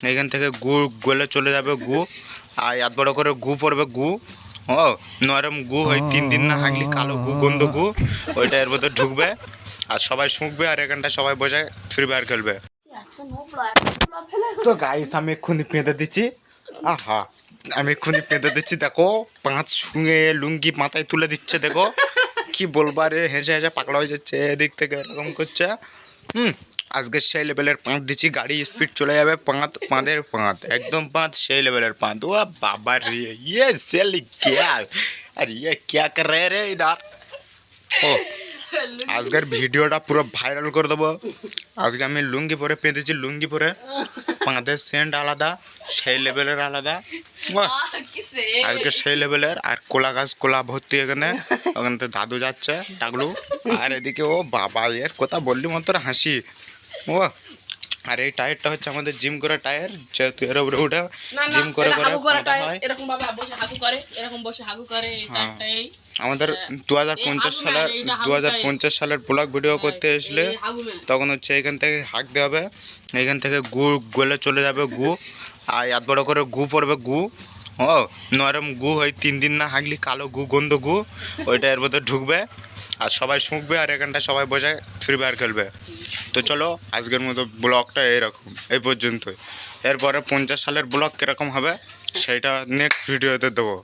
এইখান থেকে গু গলে চলে যাবে গু, আর এত বড় করে গু পড়বে গু। ও নরম গু, ওই 3 দিন না হাগলি কালো গু, গন্ধ গু, ওইটা এর মধ্যে ঢুকবে আর সবাই শুঁকবে আর এখানটা সবাই বসে ফ্রি ফায়ার খেলবে। তো গাইস আমি এক্ষুনি পেঁদে দিচ্ছি। আহা, আমি এক্ষুনি পেঁদে দিচ্ছি, দেখো 5 শুঁয়ে লুঙ্গি মাথায় তুলে দিচ্ছে, দেখো কি বলবা রে, হেসে হেসে পাকড়া হয়ে যাচ্ছে এদিক থেকে, এরকম করছে। আজকে সেই লেভেলের 5 দিচ্ছি, গাড়ি স্পিড চলে যাবে, পাঁদের একদম সেই লেভেলের 5। ও বাবা রে, ইয়ে সেলি क्या, अरे ये क्या कर रहे रे इधर। ও আজকের ভিডিওটা পুরো ভাইরাল করে দেবো। আজকে আমি লুঙ্গি পরে পেঁধেছি, লুঙ্গি পরে, পাঁদের সেন্ট আলাদা, সেই লেভেলের আলাদা। আজকে সেই লেভেলের। আর কোলা গাছ, কোলা ভর্তি এখানে, ওখানে তো দাদু যাচ্ছে টাগলু। আর এদিকে ও বাবা, এর কথা বললি মতো হাসি। ও আর এই টায়ারটা হচ্ছে আমাদের জিম করা টায়ার, যেহেতু এর উপরে উঠে জিম করে আমাদের 2050 সালের ব্লগ ভিডিও করতে এসলে তখন হচ্ছে এখান থেকে হাঁকতে হবে, এখান থেকে গু গলে চলে যাবে গু, আর এত বড় করে গু পড়বে গু। ও নরম গু, ওই 3 দিন না হাগলি কালো গু, গন্ধ গু, ওইটা এর মধ্যে ঢুকবে আর সবাই শুঁকবে আর এখানটা সবাই বসে ফ্রি ফায়ার খেলবে। তো চলো আজকের মতো ব্লগটা এইরকম, এই পর্যন্তই। এরপরে 50 সালের ব্লগ কীরকম হবে সেটা নেক্সট ভিডিওতে দেবো।